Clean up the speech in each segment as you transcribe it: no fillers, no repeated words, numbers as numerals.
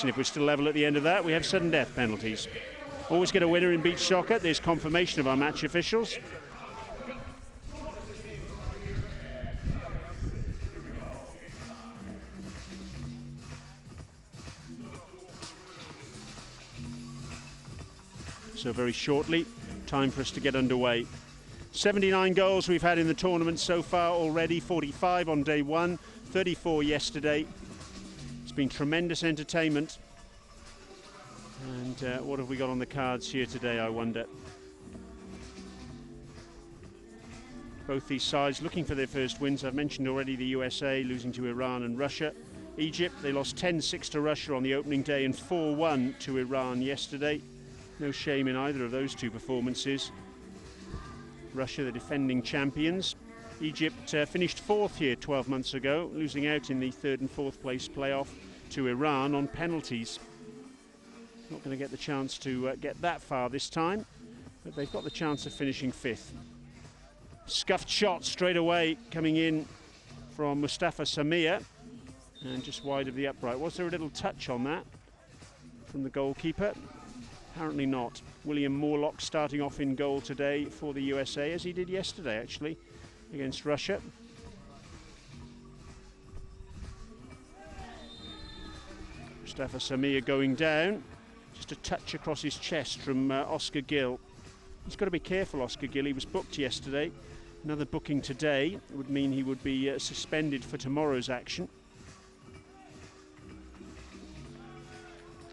and if we're still level at the end of that, we have sudden death penalties. Always get a winner in beach soccer. There's confirmation of our match officials. So very shortly, time for us to get underway. 79 goals we've had in the tournament so far already, 45 on day one, 34 yesterday. It's been tremendous entertainment. And what have we got on the cards here today, I wonder? Both these sides looking for their first wins. I've mentioned already the USA losing to Iran and Russia. Egypt, they lost 10-6 to Russia on the opening day and 4-1 to Iran yesterday. No shame in either of those two performances. Russia, the defending champions. Egypt finished fourth here 12 months ago, losing out in the third and fourth place playoff to Iran on penalties. Not going to get the chance to get that far this time, but they've got the chance of finishing fifth. Scuffed shot straight away coming in from Mustafa Samir, and just wide of the upright. Was there a little touch on that from the goalkeeper? Apparently not. William Morlock starting off in goal today for the USA, as he did yesterday actually against Russia. Mustafa Samir going down. Just a touch across his chest from Oscar Gill. He's got to be careful, Oscar Gill. He was booked yesterday. Another booking today would mean he would be suspended for tomorrow's action.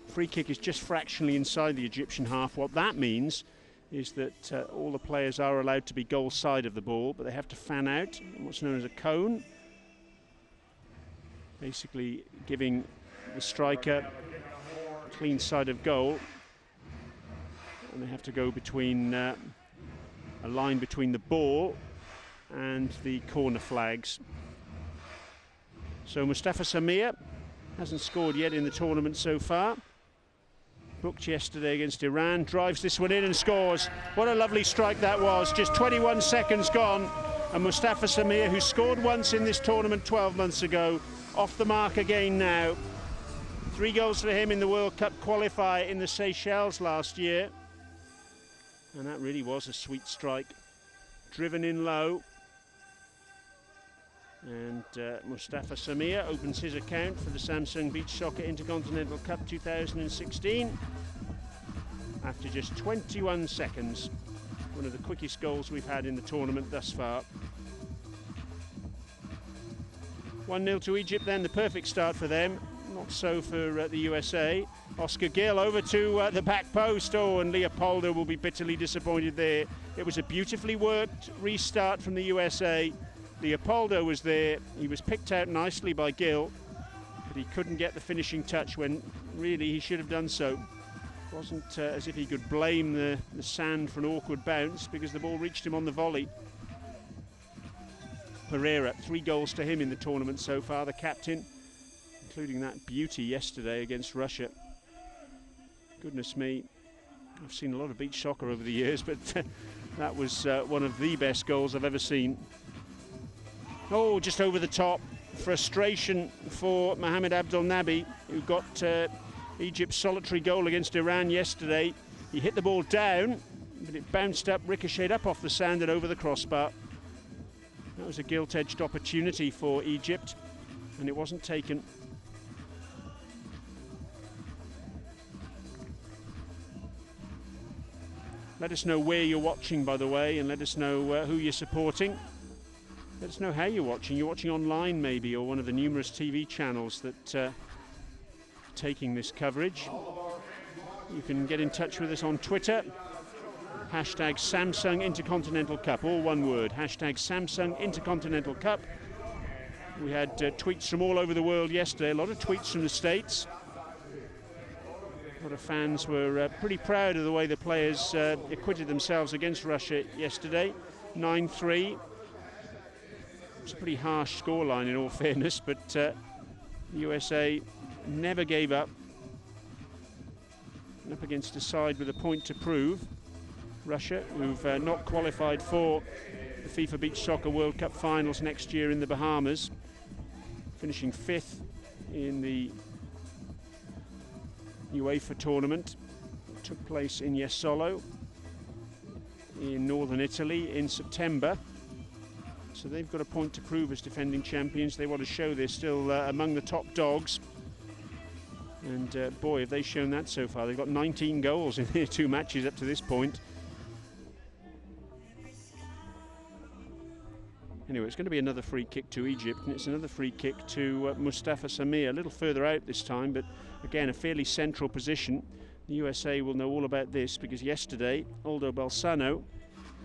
Free kick is just fractionally inside the Egyptian half. What that means is that all the players are allowed to be goal side of the ball, but they have to fan out in what's known as a cone, basically giving the striker a clean side of goal, and they have to go between a line between the ball and the corner flags. So Mustafa Samir hasn't scored yet in the tournament so far. Booked yesterday against Iran, drives this one in and scores. What a lovely strike that was. Just 21 seconds gone, and Mustafa Samir, who scored once in this tournament 12 months ago, off the mark again now. 3 goals for him in the World Cup qualifier in the Seychelles last year. And that really was a sweet strike. Driven in low. And Mustafa Samir opens his account for the Samsung Beach Soccer Intercontinental Cup 2016 after just 21 seconds. One of the quickest goals we've had in the tournament thus far. 1-0 to Egypt then, the perfect start for them. Not so for the USA. Oscar Gill over to the back post. Oh, and Leopoldo will be bitterly disappointed there. It was a beautifully worked restart from the USA. Leopoldo was there, he was picked out nicely by Gill, but he couldn't get the finishing touch when really he should have done so. It wasn't as if he could blame the sand for an awkward bounce, because the ball reached him on the volley. Pereira, 3 goals to him in the tournament so far, the captain, including that beauty yesterday against Russia. Goodness me, I've seen a lot of beach soccer over the years, but that was one of the best goals I've ever seen. Oh, just over the top. Frustration for Mohamed Abdel Nabi, who got Egypt's solitary goal against Iran yesterday. He hit the ball down, but it bounced up, ricocheted up off the sand and over the crossbar. That was a gilt-edged opportunity for Egypt, and it wasn't taken. Let us know where you're watching, by the way, and let us know who you're supporting. Let us know how you're watching. You're watching online maybe, or one of the numerous TV channels that are taking this coverage. You can get in touch with us on Twitter. Hashtag Samsung Intercontinental Cup, all one word. Hashtag Samsung Intercontinental Cup. We had tweets from all over the world yesterday, a lot of tweets from the States. A lot of fans were pretty proud of the way the players acquitted themselves against Russia yesterday. 9-3. It's a pretty harsh scoreline in all fairness, but the USA never gave up. Up against a side with a point to prove. Russia, who've not qualified for the FIFA Beach Soccer World Cup finals next year in the Bahamas, finishing 5th in the UEFA tournament. Took place in Jesolo in northern Italy in September. So they've got a point to prove as defending champions. They want to show they're still among the top dogs. And boy, have they shown that so far. They've got 19 goals in their 2 matches up to this point. Anyway, it's going to be another free kick to Egypt, and it's another free kick to Mustafa Samir, a little further out this time, but again, a fairly central position. The USA will know all about this because yesterday, Aldo Balsano,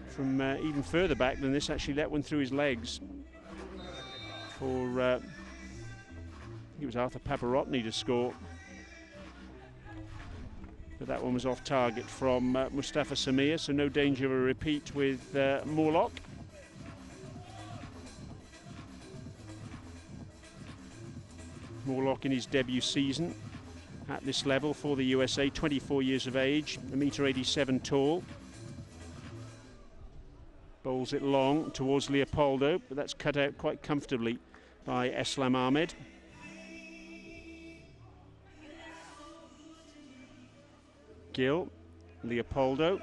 from even further back than this, actually let one through his legs for, it was Arthur Paparotny to score. But that one was off target from Mustafa Samir, so no danger of a repeat with Morlock. Morlock in his debut season at this level for the USA, 24 years of age, 1.87 m tall. Bowls it long towards Leopoldo, but that's cut out quite comfortably by Eslam Ahmed. Gill, Leopoldo.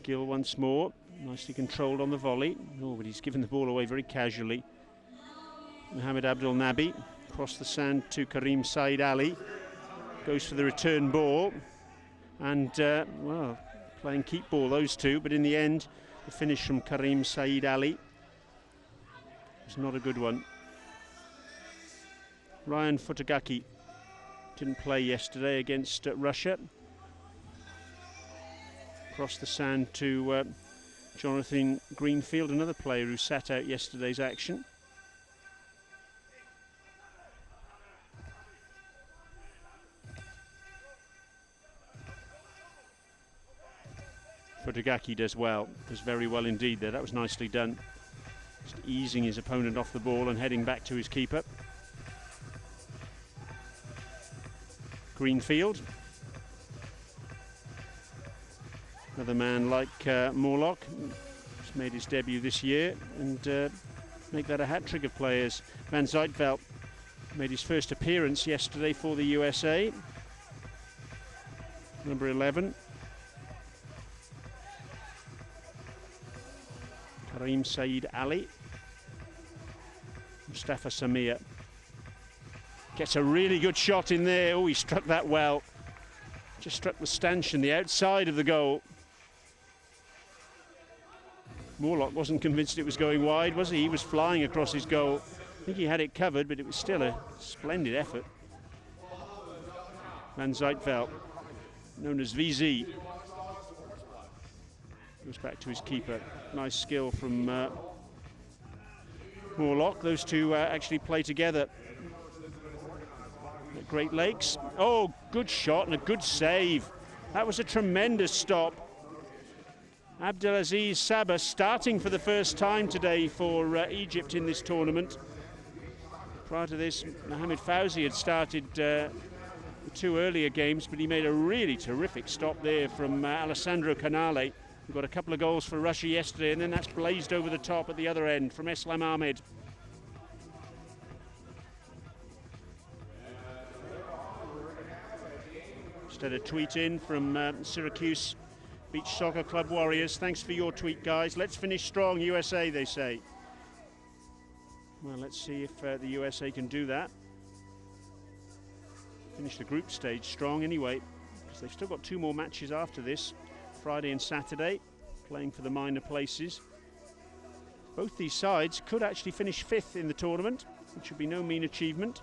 Gill once more, nicely controlled on the volley. Oh, but he's given the ball away very casually. Mohamed Abdul Nabi, across the sand to Karim Said Ali. Goes for the return ball. And, well, playing keep ball, those two. But in the end, the finish from Karim Said Ali was not a good one. Ryan Futagaki didn't play yesterday against Russia. Across the sand to Jonathan Greenfield, another player who sat out yesterday's action. Futagaki does very well indeed there. That was nicely done. Just easing his opponent off the ball and heading back to his keeper. Greenfield. Another man like Morlock, who's made his debut this year, and make that a hat-trick of players. Van Zijtveld made his first appearance yesterday for the USA. Number 11. Karim Said Ali. Mustafa Samir. Gets a really good shot in there. Oh, he struck that well. Just struck the stanchion, the outside of the goal. Morlock wasn't convinced it was going wide, was he? He was flying across his goal. I think he had it covered, but it was still a splendid effort. Van Zijtveld, known as VZ. Goes back to his keeper. Nice skill from Morlock. Those two actually play together at Great Lakes. Oh, good shot and a good save. That was a tremendous stop. Abdelaziz Sabah starting for the first time today for Egypt in this tournament. Prior to this, Mohamed Fauzi had started the 2 earlier games, but he made a really terrific stop there from Alessandro Canale. We got a couple of goals for Russia yesterday, and then that's blazed over the top at the other end from Eslam Ahmed. Just had a tweet in from Syracuse Beach Soccer Club Warriors. Thanks for your tweet, guys. Let's finish strong, USA, they say. Well, let's see if the USA can do that. Finish the group stage strong anyway, because they've still got 2 more matches after this. Friday and Saturday, playing for the minor places. Both these sides could actually finish 5th in the tournament, which would be no mean achievement.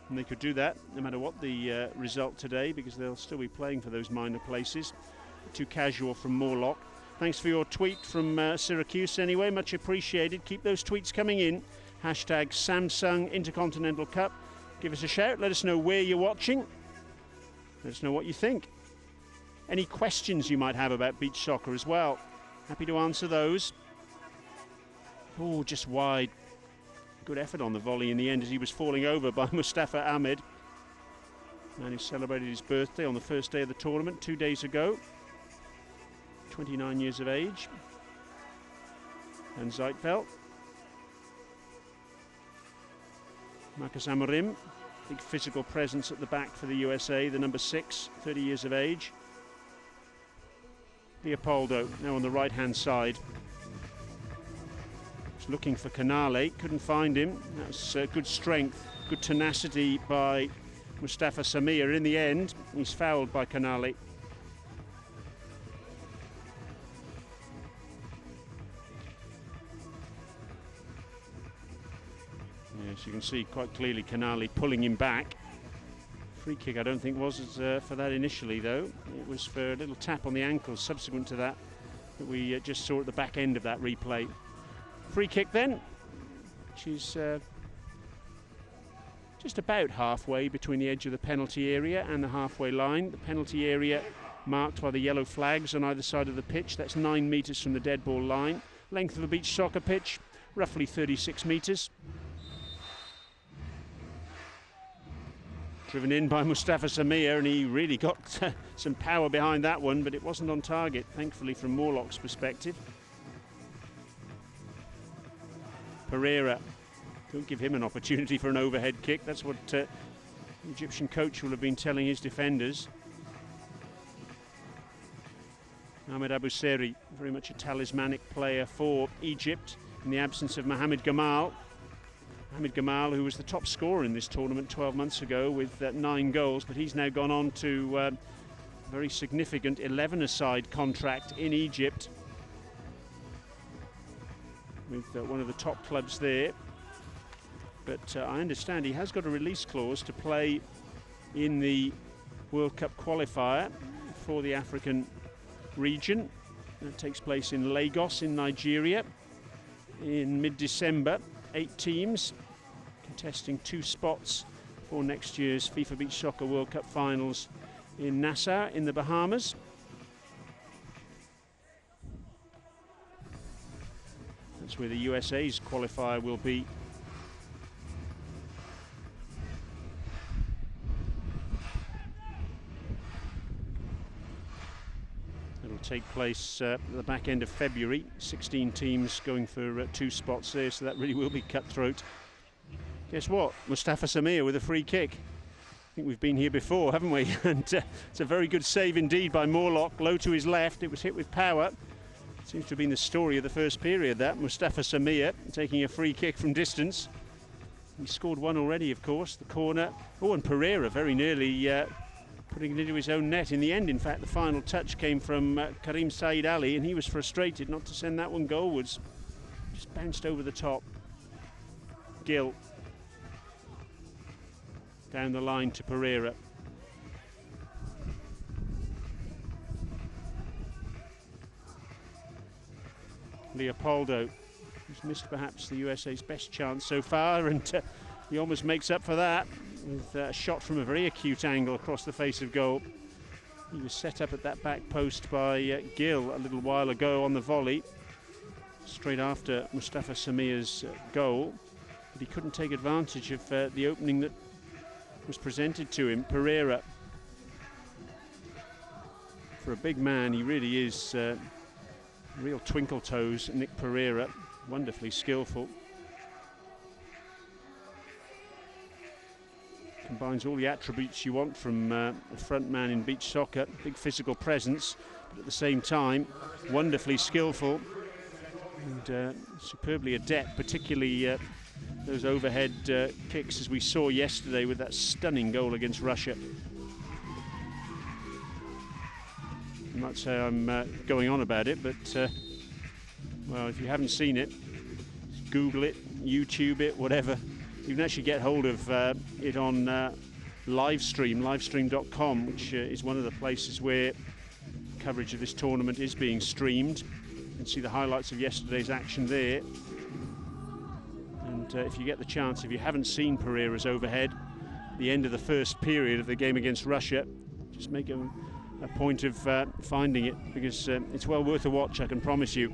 And they could do that no matter what the result today, because they'll still be playing for those minor places. Too casual from Morlock. Thanks for your tweet from Syracuse anyway, much appreciated. Keep those tweets coming in. Hashtag Samsung Intercontinental Cup. Give us a shout, let us know where you're watching. Let us know what you think. Any questions you might have about beach soccer as well. Happy to answer those. Oh, just wide. Good effort on the volley in the end as he was falling over by Mustafa Ahmed. Man who celebrated his birthday on the first day of the tournament 2 days ago. 29 years of age. And Zijtveld. Marcus Amorim, big physical presence at the back for the USA, the number 6, 30 years of age. Leopoldo now on the right-hand side. Was looking for Canale, couldn't find him. That was good strength, good tenacity by Mustafa Samir. In the end, he's fouled by Canale. Yes, you can see quite clearly Canale pulling him back. Free kick I don't think was for that initially though. It was for a little tap on the ankle subsequent to that we just saw at the back end of that replay. Free kick then, which is just about halfway between the edge of the penalty area and the halfway line. The penalty area marked by the yellow flags on either side of the pitch. That's 9 metres from the dead ball line. Length of a beach soccer pitch, roughly 36 metres. Driven in by Mustafa Samir, and he really got some power behind that one, but it wasn't on target, thankfully, from Morlock's perspective. Pereira, don't give him an opportunity for an overhead kick. That's what the Egyptian coach will have been telling his defenders. Ahmed Abuseri, very much a talismanic player for Egypt in the absence of Mohamed Gamal. Mohamed Gamal, who was the top scorer in this tournament 12 months ago with 9 goals, but he's now gone on to a very significant 11-a-side contract in Egypt with one of the top clubs there. But I understand he has got a release clause to play in the World Cup qualifier for the African region. That takes place in Lagos in Nigeria in mid-December. 8 teams contesting 2 spots for next year's FIFA Beach Soccer World Cup finals in Nassau in the Bahamas. That's where the USA's qualifier will be. It'll take place at the back end of February. 16 teams going for 2 spots there, so that really will be cutthroat. Guess what? Mustafa Samir with a free kick. I think we've been here before, haven't we? And it's a very good save indeed by Morlock. Low to his left, it was hit with power. Seems to have been the story of the first period, that. Mustafa Samir taking a free kick from distance. He scored one already, of course, the corner. Oh, and Pereira very nearly putting it into his own net. In the end, in fact, the final touch came from Karim Said Ali, and he was frustrated not to send that one goalwards. Just bounced over the top. Gill. Down the line to Pereira. Leopoldo, who's missed perhaps the USA's best chance so far, and he almost makes up for that with a shot from a very acute angle across the face of goal. He was set up at that back post by Gill a little while ago on the volley, straight after Mustafa Samir's goal, but he couldn't take advantage of the opening that was presented to him. Pereira, for a big man, he really is real twinkle toes. Nick Pereira, wonderfully skillful. Combines all the attributes you want from a front man in beach soccer. Big physical presence, but at the same time wonderfully skillful and superbly adept, particularly those overhead kicks, as we saw yesterday with that stunning goal against Russia. You might say I'm going on about it, but well, if you haven't seen it, Google it, YouTube it, whatever. You can actually get hold of it on livestream.com, which is one of the places where coverage of this tournament is being streamed. You can see the highlights of yesterday's action there. And if you get the chance, if you haven't seen Pereira's overhead, the end of the first period of the game against Russia, just make a point of finding it, because it's well worth a watch, I can promise you.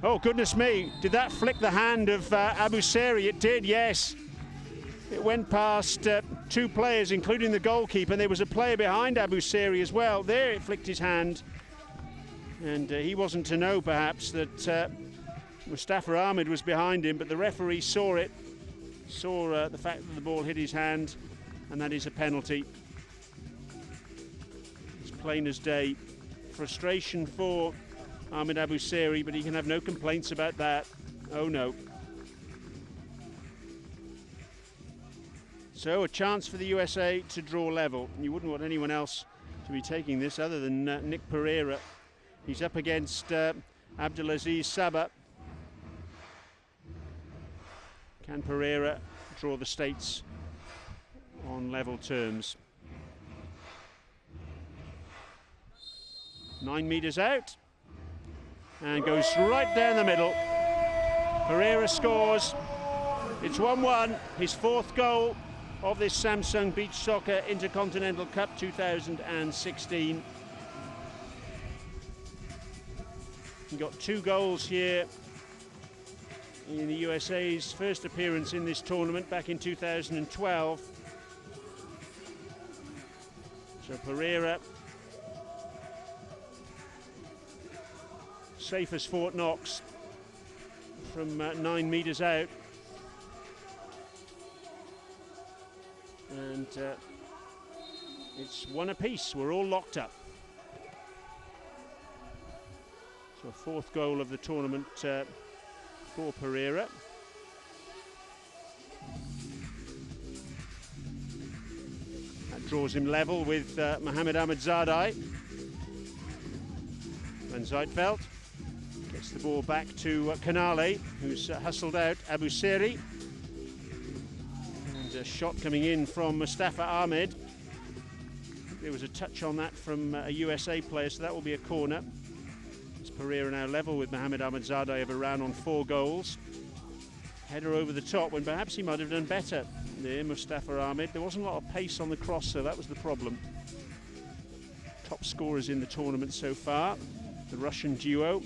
Oh, goodness me, did that flick the hand of Abuseri? It did, yes. It went past 2 players, including the goalkeeper, and there was a player behind Abuseri as well. There it flicked his hand, and he wasn't to know, perhaps, that Mustafa Ahmed was behind him, but the referee saw it, saw the fact that the ball hit his hand, and that is a penalty. It's plain as day. Frustration for Ahmed Abu Seri, but he can have no complaints about that. Oh no. So a chance for the USA to draw level. You wouldn't want anyone else to be taking this other than Nick Pereira. He's up against Abdulaziz Saba. Can Pereira draw the States on level terms? 9 metres out and goes right down the middle. Pereira scores. It's 1-1, his 4th goal of this Samsung Beach Soccer Intercontinental Cup 2016. He got 2 goals here in the USA's first appearance in this tournament back in 2012. So Pereira, safe as Fort Knox from 9 metres out. And it's 1 apiece. We're all locked up. So a 4th goal of the tournament for Pereira. That draws him level with Mohamed Ahmadzadeh. Van Zijtveld gets the ball back to Canale, who's hustled out Abu Seri. And a shot coming in from Mustafa Ahmed. There was a touch on that from a USA player, so that will be a corner. It's Pereira now level with Mohamed Ahmadzadeh of Iran on 4 goals. Header over the top when perhaps he might have done better there, Mustafa Ahmed. There wasn't a lot of pace on the cross, so that was the problem. Top scorers in the tournament so far, the Russian duo,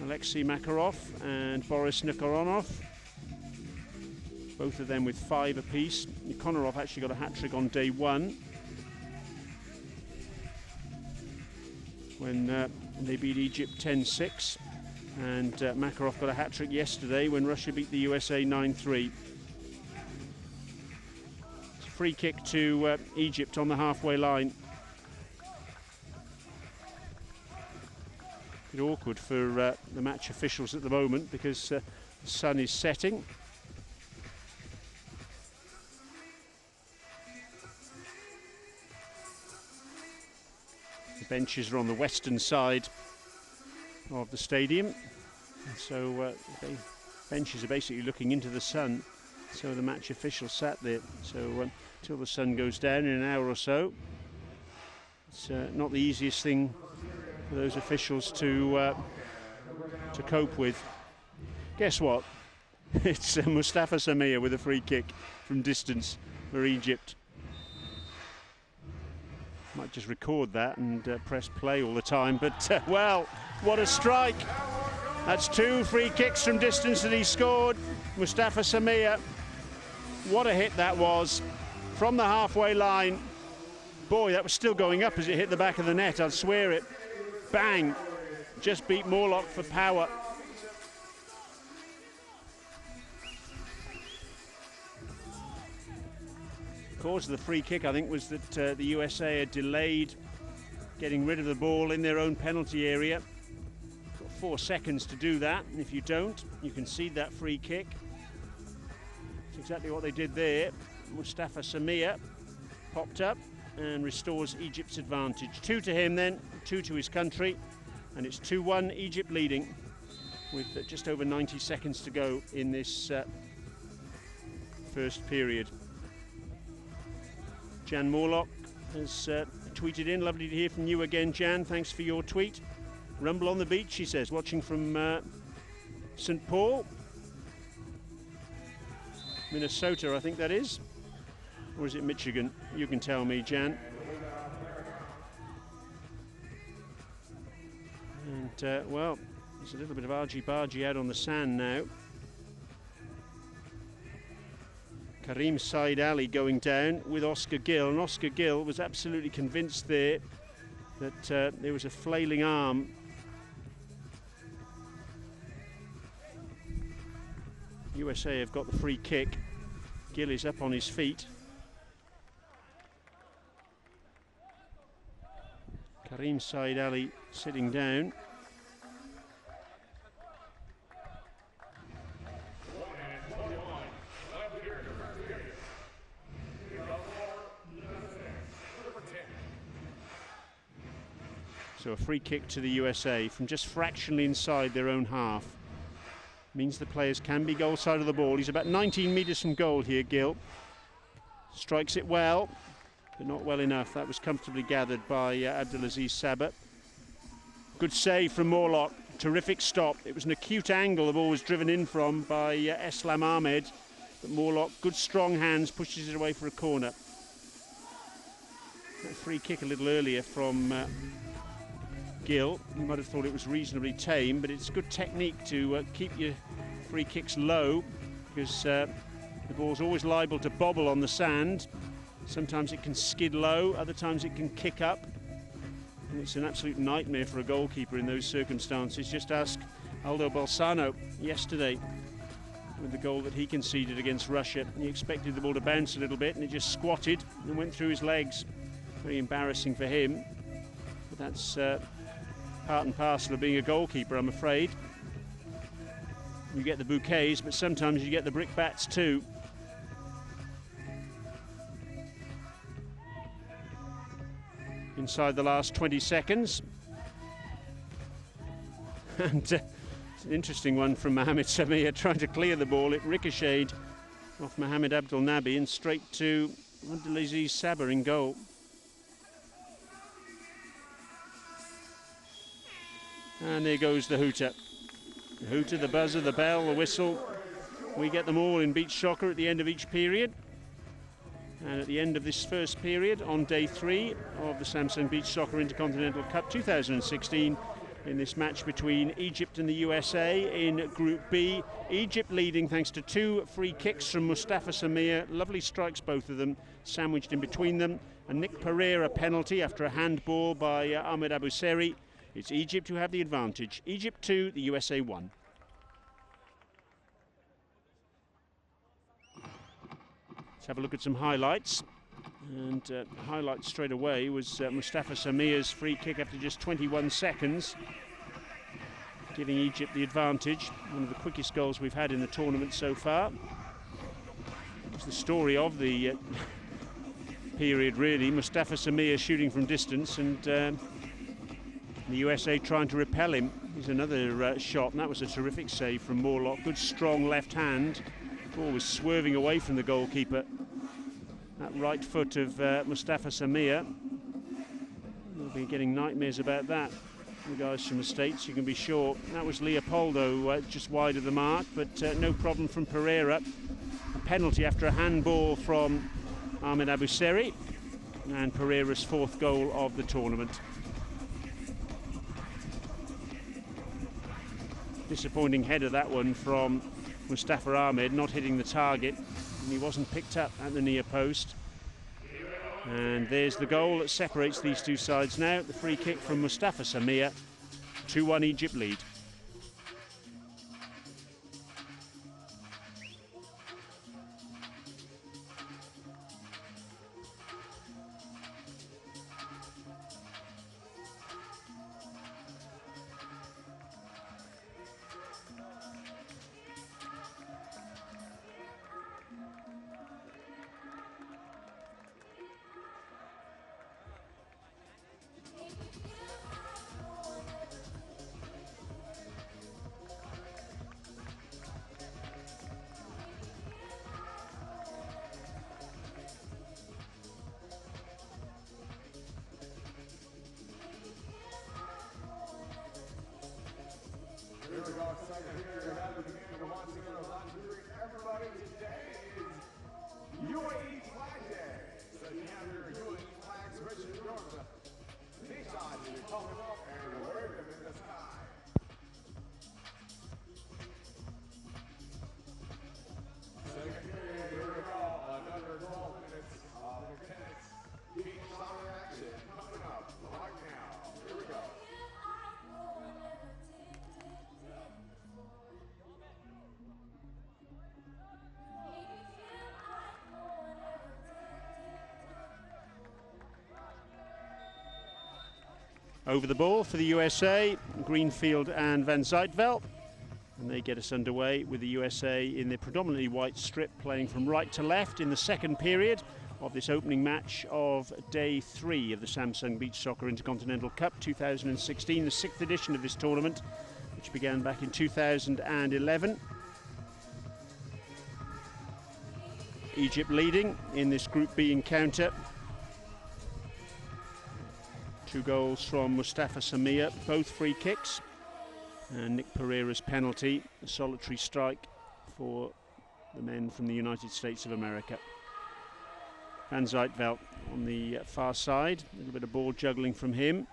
Alexei Makarov and Boris Nikhoronov. Both of them with 5 apiece. Nikhoronov actually got a hat-trick on day 1 when they beat Egypt 10-6, and Makarov got a hat-trick yesterday when Russia beat the USA 9-3. It's a free kick to Egypt on the halfway line. A bit awkward for the match officials at the moment because the sun is setting. The benches are on the western side of the stadium, so the benches are basically looking into the sun, so the match official sat there. So until the sun goes down in an hour or so, it's not the easiest thing for those officials to cope with. Guess what? It's Mustafa Samir with a free kick from distance for Egypt. Might just record that and press play all the time, but well, what a strike. That's 2 free kicks from distance that he scored. Mustafa Samir, what a hit that was from the halfway line. Boy, that was still going up as it hit the back of the net, I'll swear it. Bang, just beat Morlock for power. Cause of the free kick, I think, was that the USA had delayed getting rid of the ball in their own penalty area. Got 4 seconds to do that, and if you don't, you concede that free kick. That's exactly what they did there. Mustafa Samir popped up and restores Egypt's advantage. 2 to him then, 2 to his country, and it's 2-1, Egypt leading with just over 90 seconds to go in this first period. Jan Morlock has tweeted in. Lovely to hear from you again, Jan. Thanks for your tweet. Rumble on the beach, she says, watching from St. Paul, Minnesota, I think that is. Or is it Michigan? You can tell me, Jan. And, well, there's a little bit of argy-bargy out on the sand now. Karim Said Ali going down with Oscar Gill, and Oscar Gill was absolutely convinced there that there was a flailing arm USA have got the free kick. Gill is up on his feet. Karim Said Ali sitting down. So a free kick to the USA from just fractionally inside their own half. Means the players can be goal side of the ball. He's about 19 metres from goal here, Gill. Strikes it well, but not well enough. That was comfortably gathered by Abdulaziz Sabah. Good save from Morlock. Terrific stop. It was an acute angle the ball was driven in from by Eslam Ahmed. But Morlock, good strong hands, pushes it away for a corner. That free kick a little earlier from Gill. You might have thought it was reasonably tame, but it's good technique to keep your free kicks low, because the ball's always liable to bobble on the sand. Sometimes it can skid low, other times it can kick up. And it's an absolute nightmare for a goalkeeper in those circumstances. Just ask Aldo Balsano yesterday with the goal that he conceded against Russia. He expected the ball to bounce a little bit and it just squatted and went through his legs. Very embarrassing for him. But that's part and parcel of being a goalkeeper, I'm afraid. You get the bouquets, but sometimes you get the brickbats too. Inside the last 20 seconds. And it's an interesting one from Mohamed Samir, trying to clear the ball. It ricocheted off Mohamed Abdel Nabi and straight to Abdulaziz Sabah in goal. And there goes the hooter. The hooter, the buzzer, the bell, the whistle. We get them all in beach soccer at the end of each period. And at the end of this first period, on day 3 of the Samsung Beach Soccer Intercontinental Cup 2016, in this match between Egypt and the USA in Group B. Egypt leading thanks to 2 free kicks from Mustafa Samir. Lovely strikes, both of them, sandwiched in between them. A Nick Pereira penalty after a handball by Ahmed Abu Seri. It's Egypt who have the advantage. Egypt 2, the USA 1. Let's have a look at some highlights. And the highlight straight away was Mustafa Samir's free kick after just 21 seconds, giving Egypt the advantage. One of the quickest goals we've had in the tournament so far. It was the story of the period, really. Mustafa Samir shooting from distance, and the USA trying to repel him. Here's another shot, and that was a terrific save from Morlock. Good strong left hand. Ball was swerving away from the goalkeeper. That right foot of Mustafa Samir. We'll be getting nightmares about that. The guys from the States, you can be sure. That was Leopoldo just wide of the mark, but no problem from Pereira. A penalty after a handball from Ahmed Abu Seri, and Pereira's 4th goal of the tournament. Disappointing header, that one, from Mustafa Ahmed, not hitting the target, and he wasn't picked up at the near post. And there's the goal that separates these two sides now. The free kick from Mustafa Samir. 2-1 Egypt lead. Over the ball for the USA, Greenfield and Van Zijtveld. And they get us underway with the USA in their predominantly white strip, playing from right to left in the second period of this opening match of day 3 of the Samsung Beach Soccer Intercontinental Cup 2016, the 6th edition of this tournament, which began back in 2011. Egypt leading in this Group B encounter. 2 goals from Mustafa Samia, both free kicks. And Nick Pereira's penalty, a solitary strike for the men from the United States of America. Van Zijtveld on the far side, a little bit of ball juggling from him.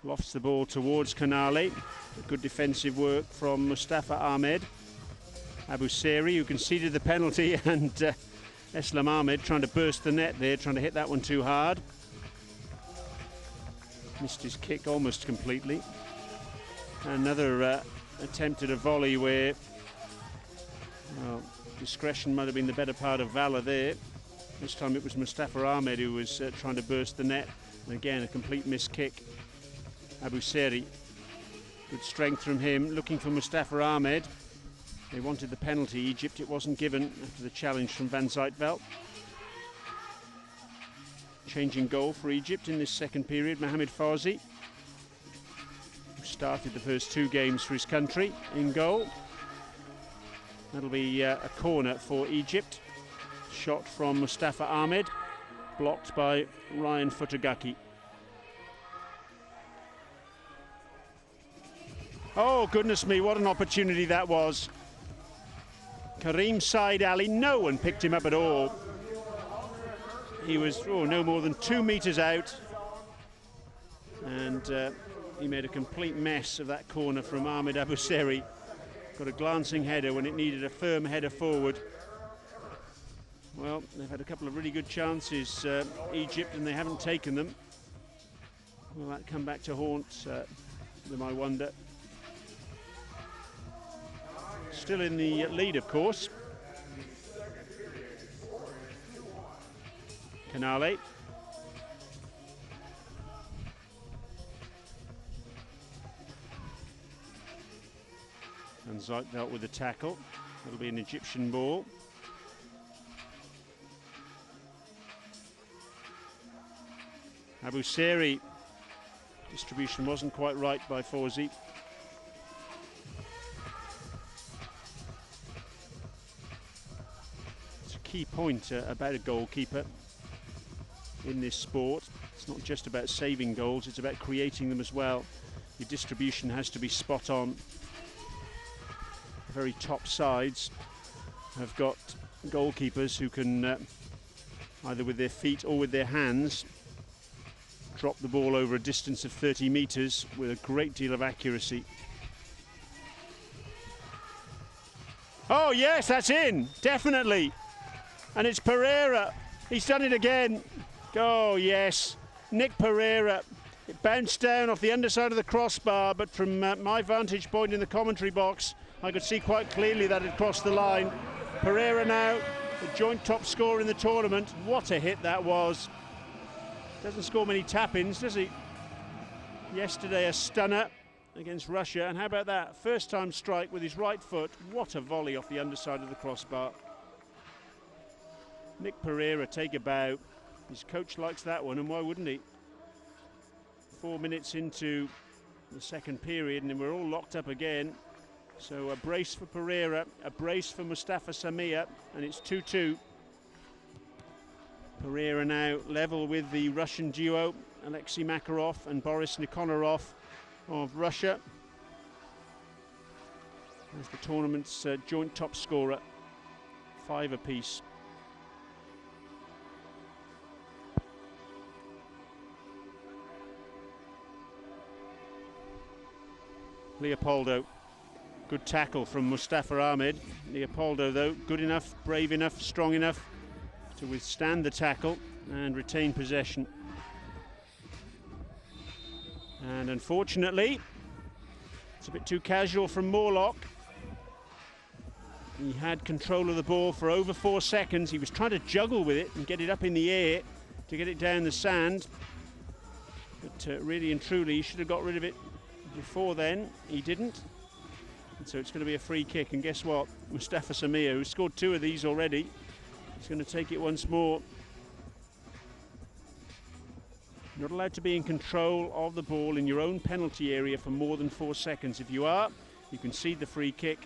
Lofts the ball towards Canale. Good defensive work from Mustafa Ahmed. Abu Seri, who conceded the penalty, and Eslam Ahmed trying to burst the net there, trying to hit that one too hard. Missed his kick almost completely. Another attempt at a volley where, well, discretion might have been the better part of valour there. This time it was Mustafa Ahmed who was trying to burst the net. And again, a complete missed kick. Abu Seri, good strength from him, looking for Mustafa Ahmed. They wanted the penalty, Egypt. It wasn't given after the challenge from Van Zijtveld. Changing goal for Egypt in this second period, Mohamed Fawzi, who started the first 2 games for his country, in goal. That'll be a corner for Egypt. Shot from Mustafa Ahmed, blocked by Ryan Futagaki. Oh, goodness me, what an opportunity that was. Karim Said Ali, no one picked him up at all. He was no more than 2 meters out, and he made a complete mess of that corner from Ahmed Abu Seri. Got a glancing header when it needed a firm header forward. Well, they've had a couple of really good chances, Egypt, and they haven't taken them. Will that come back to haunt them, I wonder? Still in the lead, of course. Canale. And Zijtveld with the tackle. That'll be an Egyptian ball. Abu Seri. Distribution wasn't quite right by Fawzi. It's a key point about a goalkeeper in this sport. It's not just about saving goals, it's about creating them as well. Your distribution has to be spot on. The very top sides have got goalkeepers who can either with their feet or with their hands drop the ball over a distance of 30 meters with a great deal of accuracy. Oh yes, that's in, definitely. And it's Pereira. He's done it again. Oh yes, Nick Pereira. It bounced down off the underside of the crossbar, but from my vantage point in the commentary box, I could see quite clearly that it crossed the line. Pereira now, the joint top scorer in the tournament. What a hit that was. Doesn't score many tap-ins, does he? Yesterday a stunner against Russia, and how about that? First time strike with his right foot. What a volley off the underside of the crossbar. Nick Pereira, take a bow. His coach likes that one, and why wouldn't he? 4 minutes into the second period, and then we're all locked up again. So a brace for Pereira, a brace for Mustafa Samia, and it's 2-2. Pereira now level with the Russian duo, Alexei Makarov and Boris Nikonarov of Russia, as the tournament's joint top scorer, 5 apiece. Leopoldo, good tackle from Mustafa Ahmed. Leopoldo though, good enough, brave enough, strong enough to withstand the tackle and retain possession. And unfortunately, it's a bit too casual from Morlock. He had control of the ball for over 4 seconds. He was trying to juggle with it and get it up in the air to get it down the sand. really and truly he should have got rid of it before then. He didn't. And so it's going to be a free kick. And guess what? Mustafa Samir, who scored 2 of these already, is going to take it once more. Not allowed to be in control of the ball in your own penalty area for more than 4 seconds. If you are, you concede the free kick.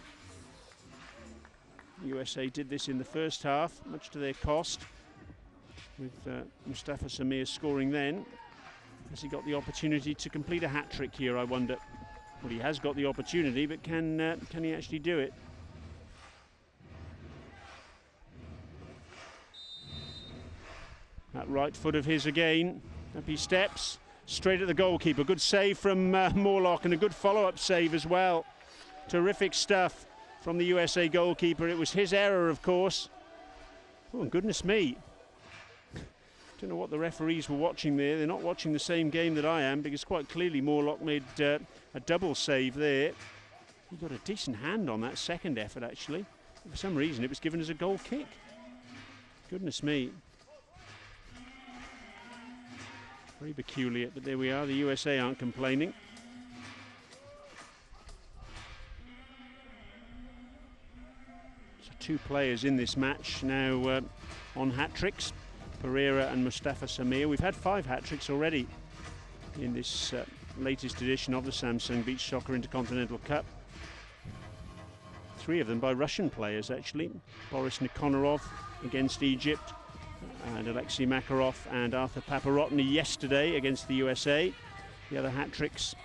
The USA did this in the first half, much to their cost, with Mustafa Samir scoring then. Has he got the opportunity to complete a hat-trick here, I wonder? Well, he has got the opportunity, but can he actually do it? That right foot of his again. Up he steps, straight at the goalkeeper. Good save from Morlock, and a good follow-up save as well. Terrific stuff from the USA goalkeeper. It was his error, of course. Oh, goodness me. Don't know what the referees were watching there. They're not watching the same game that I am, because quite clearly Morlock made a double save there. He got a decent hand on that second effort, actually. For some reason, it was given as a goal kick. Goodness me. Very peculiar, but there we are. The USA aren't complaining. So 2 players in this match now on hat-tricks, Pereira and Mustafa Samir. We've had 5 hat-tricks already in this latest edition of the Samsung Beach Soccer Intercontinental Cup. 3 of them by Russian players, actually. Boris Nikonarov against Egypt, and Alexei Makarov and Arthur Paparotny yesterday against the USA. The other hat-tricks,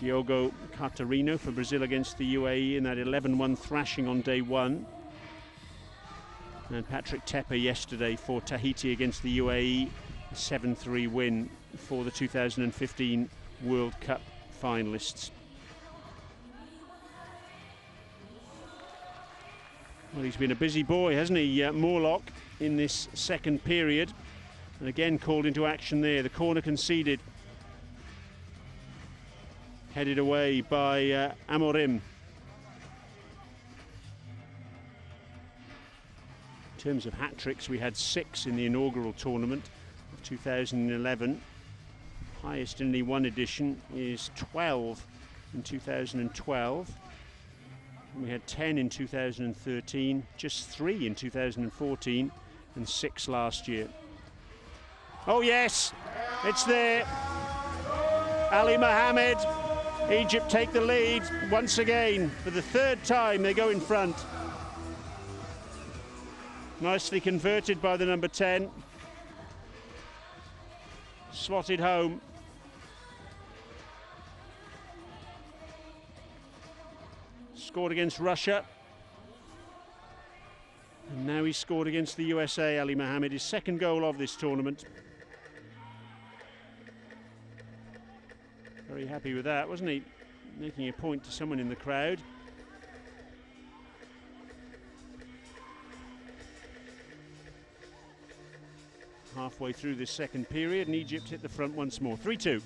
Diogo Catarino for Brazil against the UAE in that 11-1 thrashing on day 1. And Patrick Tepper yesterday for Tahiti against the UAE, a 7-3 win for the 2015 World Cup finalists. Well, he's been a busy boy, hasn't he, Morlock, in this second period. And again called into action there. The corner conceded. Headed away by Amorim. In terms of hat-tricks, we had 6 in the inaugural tournament of 2011. Highest in the one edition is 12 in 2012. We had 10 in 2013, just 3 in 2014, and 6 last year. Oh yes, it's there. Ali Mohammed, Egypt take the lead once again. For the 3rd time they go in front. Nicely converted by the number 10. Slotted home. Scored against Russia. And now he's scored against the USA, Ali Mohammed, his 2nd goal of this tournament. Very happy with that, wasn't he? Making a point to someone in the crowd. Halfway through this second period, and Egypt hit the front once more. 3-2.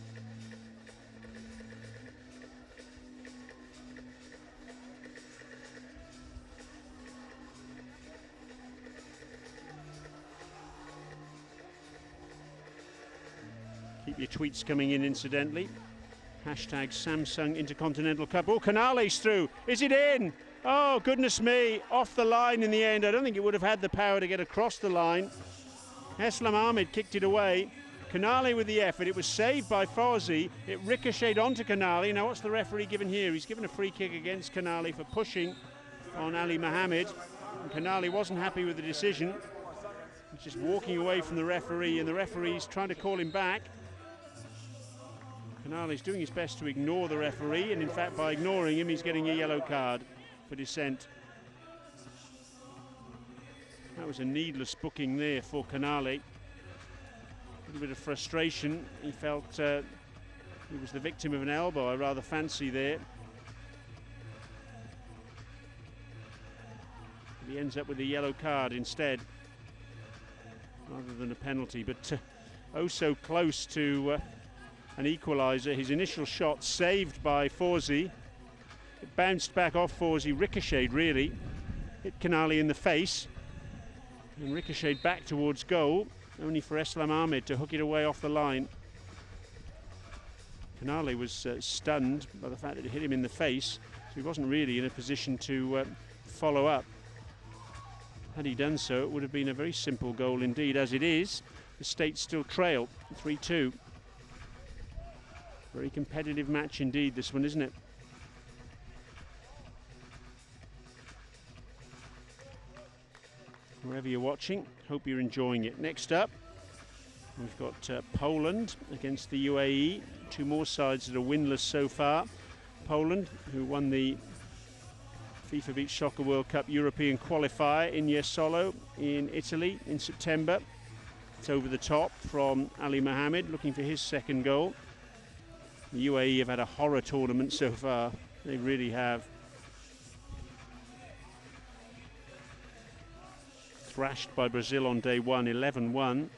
Keep your tweets coming in, incidentally. Hashtag Samsung Intercontinental Cup. Oh, Canales through. Is it in? Oh, goodness me. Off the line in the end. I don't think it would have had the power to get across the line. Eslam Ahmed kicked it away. Canale with the effort. It was saved by Fawzi. It ricocheted onto Canale. Now, what's the referee given here? He's given a free kick against Canale for pushing on Ali Mohammed. And Canale wasn't happy with the decision. He's just walking away from the referee, and the referee's trying to call him back. Canale is doing his best to ignore the referee, and in fact by ignoring him he's getting a yellow card for dissent. That was a needless booking there for Canale. A little bit of frustration. He felt he was the victim of an elbow, I rather fancy there. But he ends up with a yellow card instead, rather than a penalty. But oh so close to an equaliser. His initial shot saved by Fawzi. It bounced back off Fawzi, ricocheted really, hit Canale in the face, and ricocheted back towards goal, only for Eslam Ahmed to hook it away off the line. Canale was stunned by the fact that it hit him in the face, so he wasn't really in a position to follow up. Had he done so, it would have been a very simple goal indeed. As it is, the States still trail 3-2. Very competitive match indeed, this one, isn't it? Wherever you're watching, hope you're enjoying it. Next up, we've got Poland against the UAE. Two more sides that are winless so far. Poland, who won the FIFA Beach Soccer World Cup European qualifier in Jesolo in Italy in September. It's over the top from Ali Mohammed, looking for his second goal. The UAE have had a horror tournament so far. They really have. Thrashed by Brazil on day one, 11-1,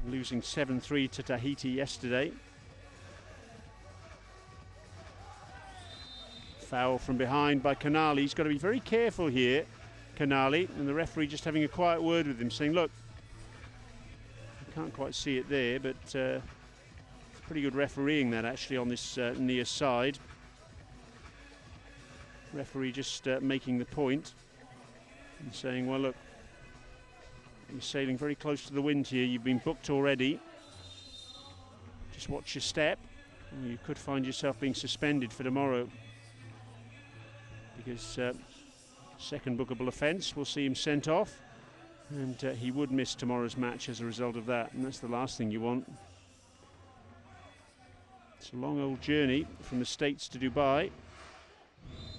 losing 7-3 to Tahiti yesterday. Foul from behind by Canale. He's got to be very careful here, Canale, and the referee just having a quiet word with him, saying, look, you can't quite see it there, but it's pretty good refereeing that actually on this near side. Referee just making the point and saying, well, look, you're sailing very close to the wind here. You've been booked already. Just watch your step. You could find yourself being suspended for tomorrow, because second bookable offence will see him sent off, and he would miss tomorrow's match as a result of that, and that's the last thing you want. It's a long old journey from the States to Dubai,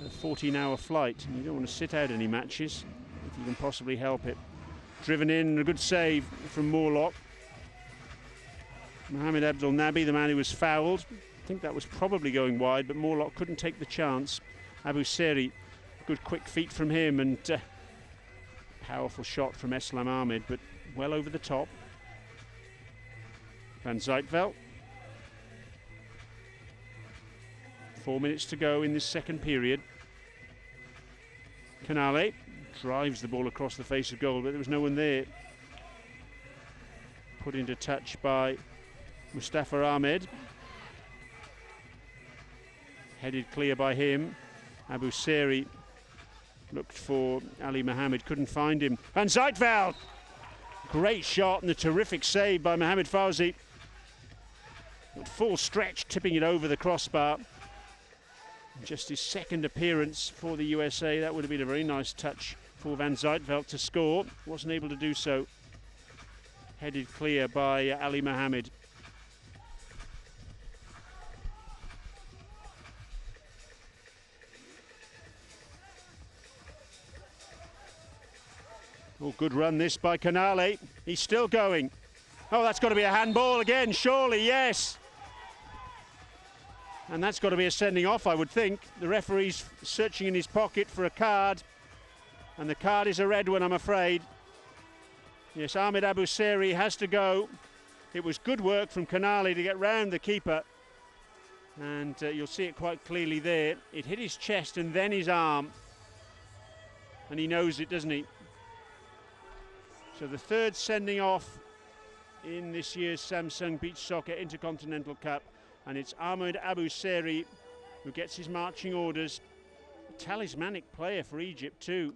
a 14-hour flight, and you don't want to sit out any matches if you can possibly help it. Driven in, a good save from Morlock. Mohamed Abdel Nabi, the man who was fouled. I think that was probably going wide, but Morlock couldn't take the chance. Abu Seri, good quick feet from him, and powerful shot from Eslam Ahmed, but well over the top. Van Zijtveld. 4 minutes to go in this second period. Canale drives the ball across the face of goal, but there was no one there. Put into touch by Mustafa Ahmed. Headed clear by him. Abu Seri looked for Ali Mohammed, couldn't find him. Van Zijtveld! Great shot and a terrific save by Mohamed Fawzi. At full stretch, tipping it over the crossbar. Just his second appearance for the USA. That would have been a very nice touch for Van Zijtveld to score. Wasn't able to do so. Headed clear by Ali Mohammed. Oh, good run this by Canale. He's still going. Oh, that's got to be a handball again, surely, yes. And that's got to be a sending off, I would think. The referee's searching in his pocket for a card, and the card is a red one, I'm afraid. Yes, Ahmed Abu Seri has to go. It was good work from Canale to get round the keeper, and you'll see it quite clearly there. It hit his chest and then his arm, and he knows it, doesn't he? So the third sending off in this year's Samsung Beach Soccer Intercontinental Cup, and it's Ahmed Abu Seri who gets his marching orders. A talismanic player for Egypt too.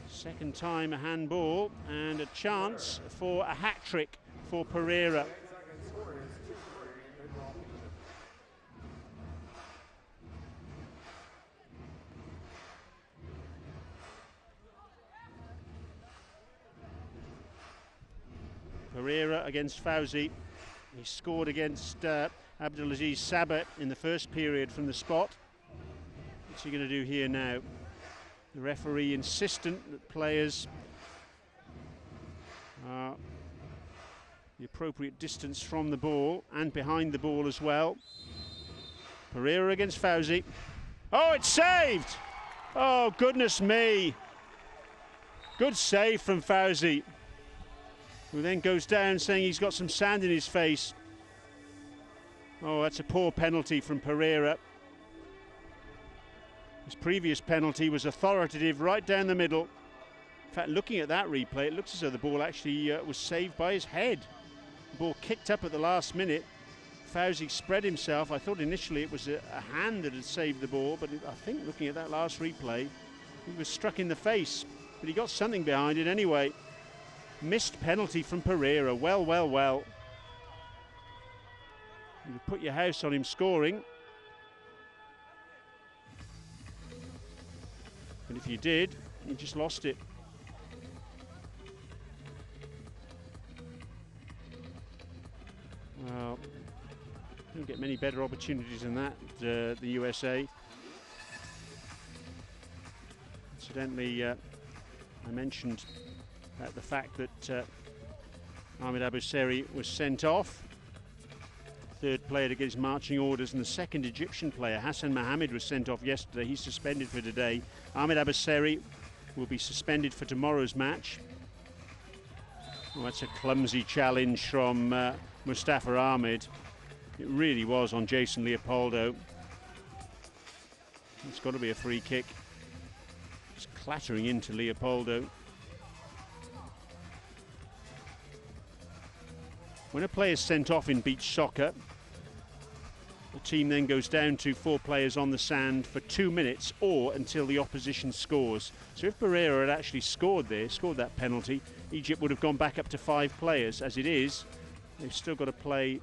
Second time a handball, and a chance for a hat-trick for Pereira. Pereira against Fawzi. He scored against Abdulaziz Sabah in the first period from the spot. What's he going to do here now? The referee insistent that players are the appropriate distance from the ball and behind the ball as well. Pereira against Fawzi. Oh, it's saved! Oh, goodness me. Good save from Fawzi, who then goes down saying he's got some sand in his face. Oh, that's a poor penalty from Pereira. His previous penalty was authoritative right down the middle. In fact, looking at that replay, it looks as though the ball actually was saved by his head. The ball kicked up at the last minute. Fauzi spread himself. I thought initially it was a hand that had saved the ball, but I think looking at that last replay, he was struck in the face, but he got something behind it anyway. Missed penalty from Pereira. Well, well, well. You put your house on him scoring. But if you did, you just lost it. Well, don't get many better opportunities than that, the USA. Incidentally, I mentioned the fact that Ahmed Abousseri was sent off. Third player to get his marching orders, and the second Egyptian player, Hassan Mohammed, was sent off yesterday. He's suspended for today. Ahmed Abousseri will be suspended for tomorrow's match. Well, that's a clumsy challenge from Mustafa Ahmed. It really was on Jason Leopoldo. It's got to be a free kick. Just clattering into Leopoldo. When a player is sent off in beach soccer, the team then goes down to 4 players on the sand for 2 minutes or until the opposition scores. So if Pereira had actually scored that penalty, Egypt would have gone back up to 5 players. As it is, they've still got to play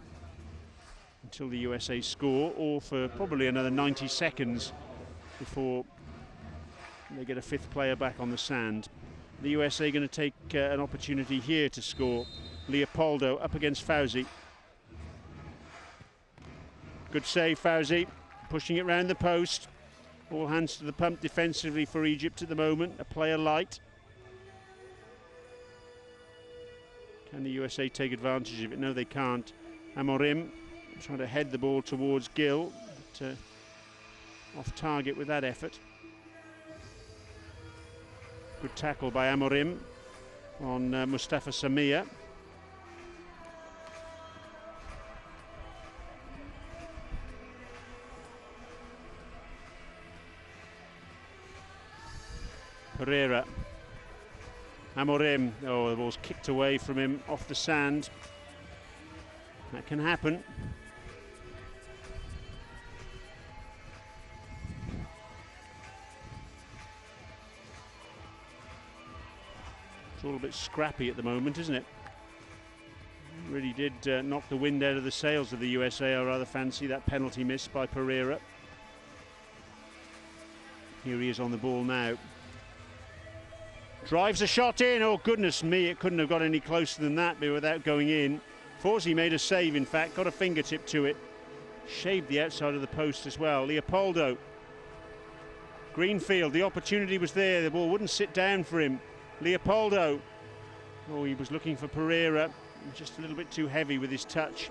until the USA score, or for probably another 90 seconds before they get a 5th player back on the sand. The USA going to take an opportunity here to score. Leopoldo up against Fauzi. Good save, Fauzi, pushing it round the post. All hands to the pump defensively for Egypt at the moment. A player light. Can the USA take advantage of it? No, they can't. Amorim trying to head the ball towards Gill, but off target with that effort. Good tackle by Amorim on Mustafa Samia. Pereira. Amorim. Oh, the ball's kicked away from him off the sand. That can happen. It's all a bit scrappy at the moment, isn't it? Really did knock the wind out of the sails of the USA. I rather fancy that penalty miss by Pereira. Here he is on the ball now. Drives a shot in. Oh, goodness me, it couldn't have got any closer than that without going in. Fauzi made a save, in fact, got a fingertip to it. Shaved the outside of the post as well. Leopoldo. Greenfield, the opportunity was there. The ball wouldn't sit down for him. Leopoldo. Oh, he was looking for Pereira. Just a little bit too heavy with his touch.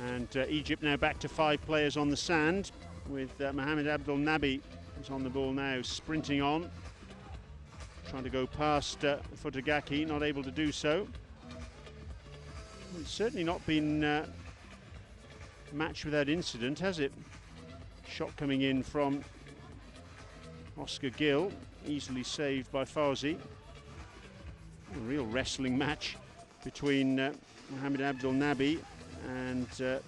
And Egypt now back to 5 players on the sand, with Mohamed Abdel Nabi, who's on the ball now, sprinting on, trying to go past Futagaki, not able to do so. It's certainly not been matched without incident, has it? Shot coming in from Oscar Gill, easily saved by Fauzi. A real wrestling match between Mohamed Abdel Nabi and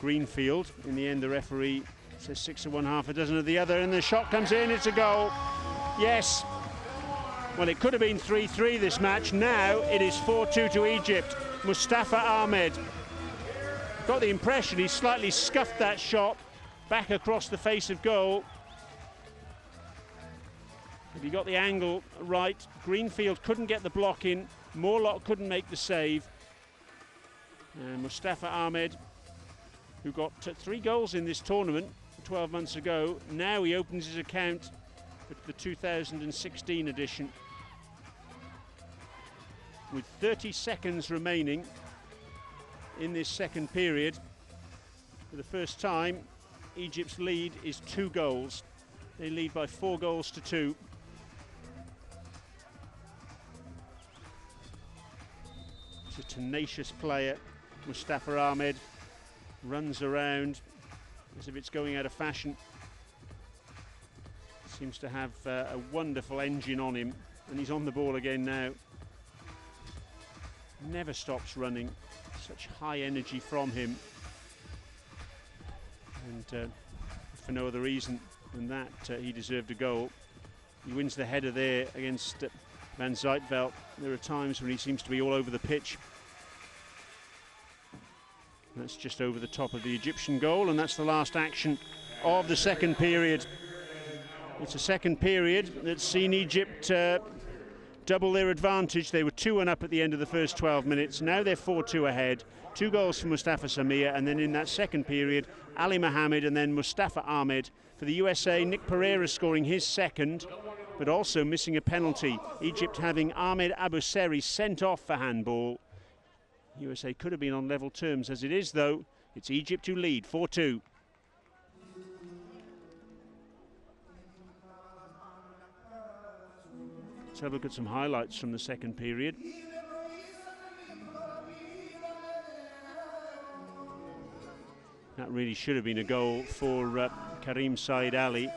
Greenfield. In the end, the referee says 6 of one, half a dozen of the other, and the shot comes in. It's a goal. Yes. Well, it could have been 3-3 this match. Now it is 4-2 to Egypt. Mustafa Ahmed. Got the impression he slightly scuffed that shot back across the face of goal. If he got the angle right, Greenfield couldn't get the block in. Morlock couldn't make the save. And Mustafa Ahmed, who got 3 goals in this tournament 12 months ago, now he opens his account with the 2016 edition. With 30 seconds remaining in this second period, for the first time, Egypt's lead is 2 goals. They lead by 4 goals to 2. It's a tenacious player, Mustafa Ahmed runs around as if it's going out of fashion. Seems to have a wonderful engine on him, and he's on the ball again now. Never stops running. Such high energy from him. And for no other reason than that, he deserved a goal. He wins the header there against Van Zijtveld. There are times when he seems to be all over the pitch. That's just over the top of the Egyptian goal, and that's the last action of the second period. It's a second period that's seen Egypt double their advantage. They were 2-1 up at the end of the first 12 minutes. Now they're 4-2 ahead. 2 goals for Mustafa Samir, and then in that second period, Ali Mohammed and then Mustafa Ahmed. For the USA, Nick Pereira scoring his second, but also missing a penalty. Egypt having Ahmed Abuseri sent off for handball. USA could have been on level terms. As it is, though, it's Egypt who lead, 4-2. Let's have a look at some highlights from the second period. That really should have been a goal for Karim Said Ali.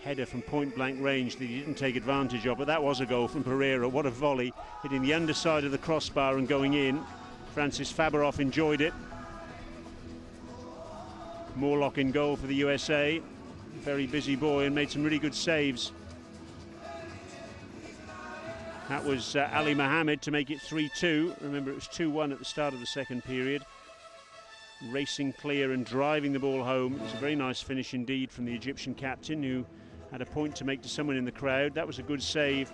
Header from point-blank range that he didn't take advantage of, but that was a goal from Pereira. What a volley, hitting the underside of the crossbar and going in. Francis Faberhoff enjoyed it. Morlock in goal for the USA. Very busy boy and made some really good saves. That was Ali Mohammed to make it 3-2. Remember, it was 2-1 at the start of the second period. Racing clear and driving the ball home. It was a very nice finish indeed from the Egyptian captain, who had a point to make to someone in the crowd. That was a good save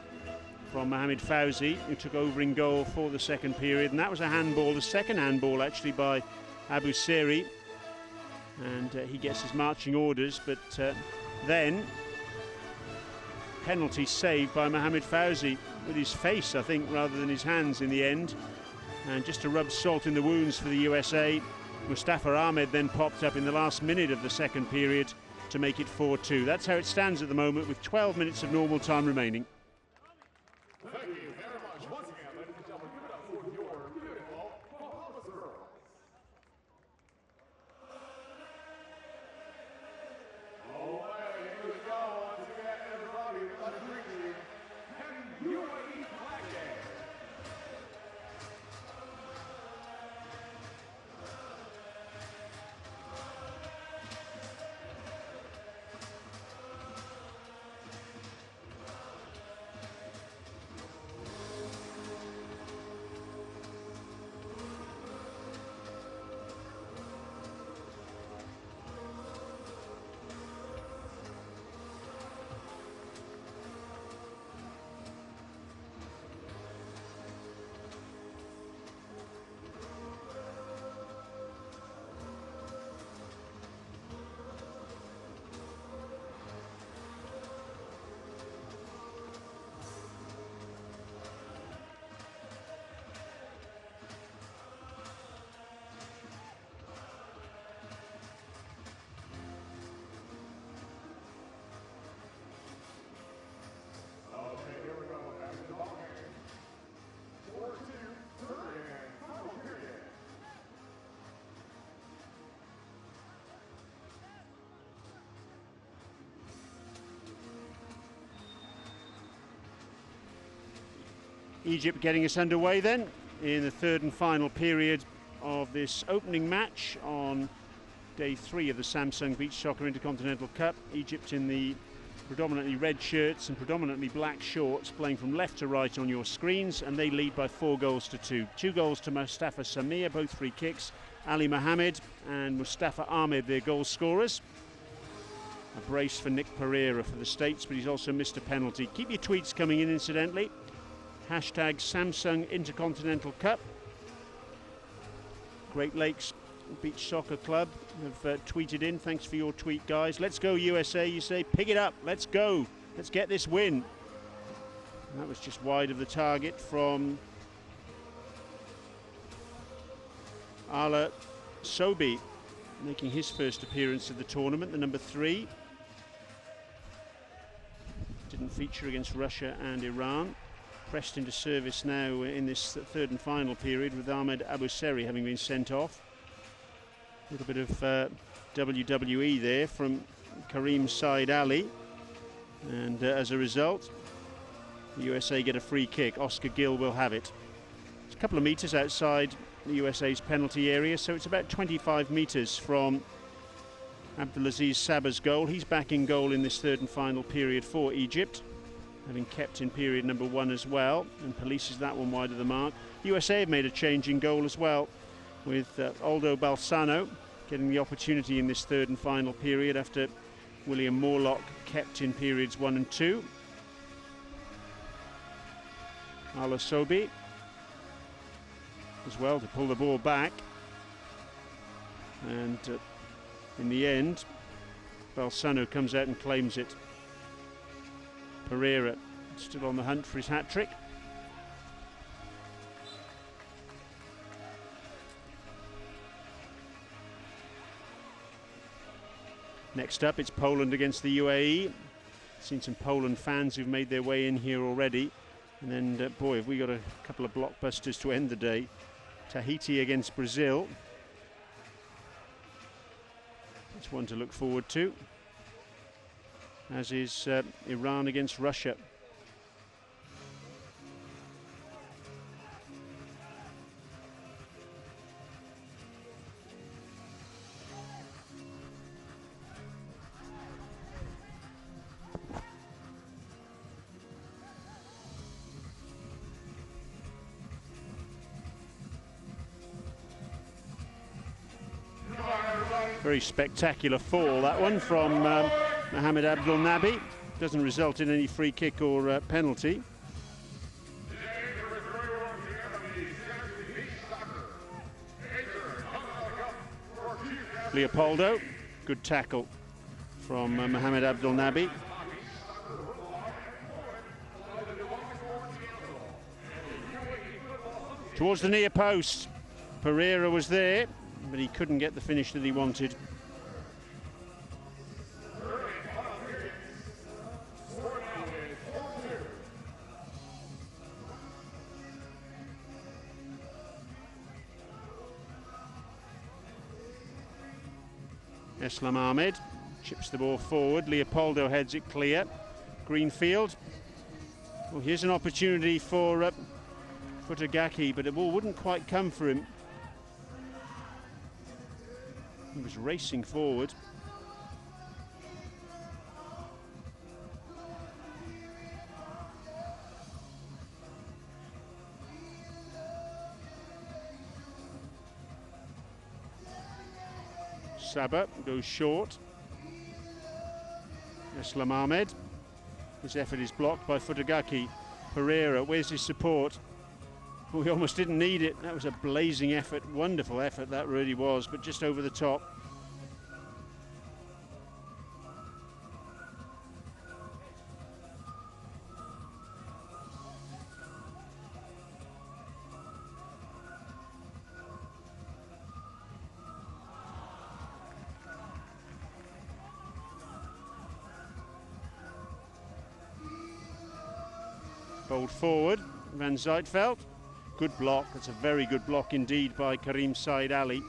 from Mohamed Fauzi, who took over in goal for the second period. And that was a handball, the second handball actually by Abu Seri. And he gets his marching orders, but then penalty saved by Mohamed Fauzi with his face, I think, rather than his hands in the end. And just to rub salt in the wounds for the USA, Mustafa Ahmed then popped up in the last minute of the second period to make it 4-2. That's how it stands at the moment, with 12 minutes of normal time remaining. Thank you very much. Once again, ladies and gentlemen, give it up for your beautiful officer. Away you go once again, everybody. Let's bring you and UAE flag day. Egypt getting us underway then in the third and final period of this opening match on day 3 of the Samsung Beach Soccer Intercontinental Cup. Egypt in the predominantly red shirts and predominantly black shorts, playing from left to right on your screens, and they lead by 4-2. 2 goals to Mustafa Samir, both free kicks. Ali Mohammed and Mustafa Ahmed, their goal scorers. A brace for Nick Pereira for the States, but he's also missed a penalty. Keep your tweets coming in, incidentally. Hashtag Samsung Intercontinental Cup. Great Lakes Beach Soccer Club have tweeted in. Thanks for your tweet, guys. Let's go USA, you say. Pick it up. Let's go. Let's get this win. And that was just wide of the target from Ala Sobi, making his first appearance of the tournament, the number 3. Didn't feature against Russia and Iran. pressed into service now in this third and final period, with Ahmed Abuseri having been sent off. A little bit of WWE there from Karim Said Ali, and as a result, the USA get a free kick. Oscar Gill will have it. It's a couple of metres outside the USA's penalty area, so it's about 25 metres from Abdulaziz Saba's goal. He's back in goal in this third and final period for Egypt, having kept in period number 1 as well, and polices that one wide of the mark. USA have made a change in goal as well, with Aldo Balsano getting the opportunity in this third and final period after William Morlock kept in periods 1 and 2. Ala Sobi as well to pull the ball back, and in the end Balsano comes out and claims it. Pereira still on the hunt for his hat-trick. Next up, it's Poland against the UAE. Seen some Poland fans who've made their way in here already. And then, boy, have we got a couple of blockbusters to end the day. Tahiti against Brazil. It's one to look forward to, as is Iran against Russia. Very spectacular fall, that one, from Mohamed Abdul Nabi. Doesn't result in any free kick or penalty. Leopoldo, good tackle from Mohamed Abdul Nabi. Towards the near post, Pereira was there, but he couldn't get the finish that he wanted. Eslam Ahmed chips the ball forward. Leopoldo heads it clear. Greenfield. Well, here's an opportunity for Futagaki, but the ball wouldn't quite come for him. He was racing forward. Saba goes short. Eslam Ahmed. His effort is blocked by Futagaki. Pereira, where's his support? Well, we almost didn't need it. That was a blazing effort, wonderful effort that really was, but just over the top. Bowled forward, Van Zijtveld. Good block, that's a very good block indeed by Karim Said Ali.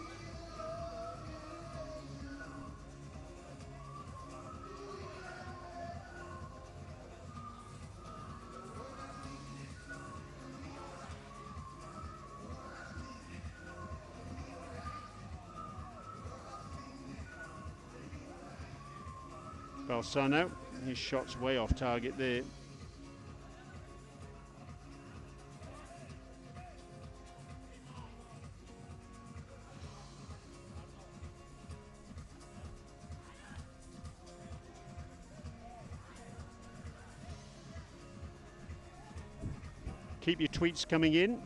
Balsano, his shot's way off target there. Keep your tweets coming in.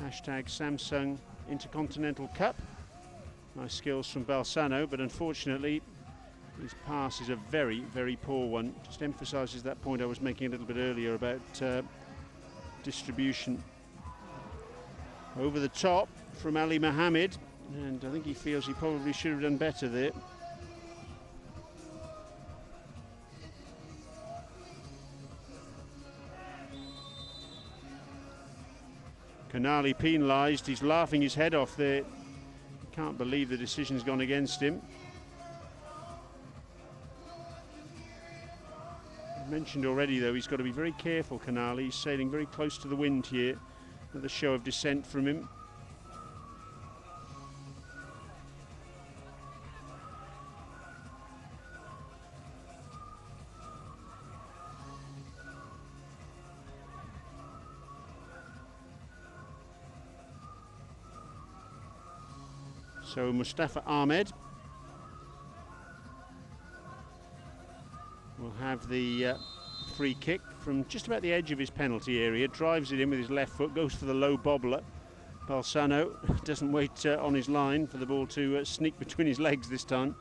Hashtag Samsung Intercontinental Cup. Nice skills from Balsano, but unfortunately his pass is a very, very poor one. Just emphasises that point I was making a little bit earlier about distribution. Over the top from Ali Mohammed, and I think he feels he probably should have done better there. Canali penalised. He's laughing his head off there. Can't believe the decision's gone against him. I mentioned already, though, he's got to be very careful, Canali. He's sailing very close to the wind here. Another show of dissent from him. So Mustafa Ahmed will have the free kick from just about the edge of his penalty area, drives it in with his left foot, goes for the low bobbler. Balsano doesn't wait on his line for the ball to sneak between his legs this time.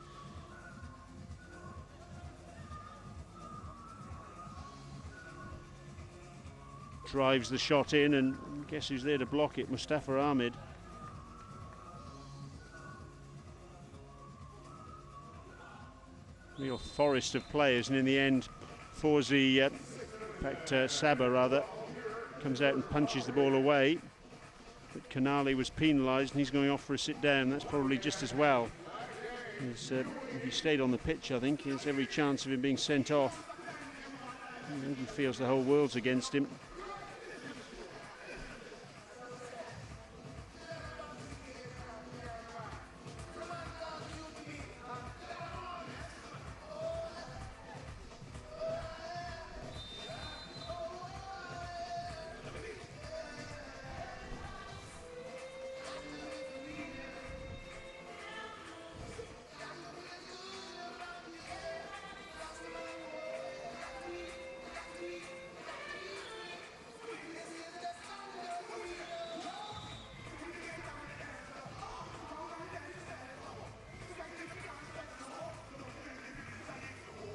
Drives the shot in, and guess who's there to block it? Mustafa Ahmed. Real forest of players, and in the end Fawzi, in fact Saba rather, comes out and punches the ball away, but Canali was penalised and he's going off for a sit down. That's probably just as well. If he stayed on the pitch, I think there's every chance of him being sent off. I think he feels the whole world's against him.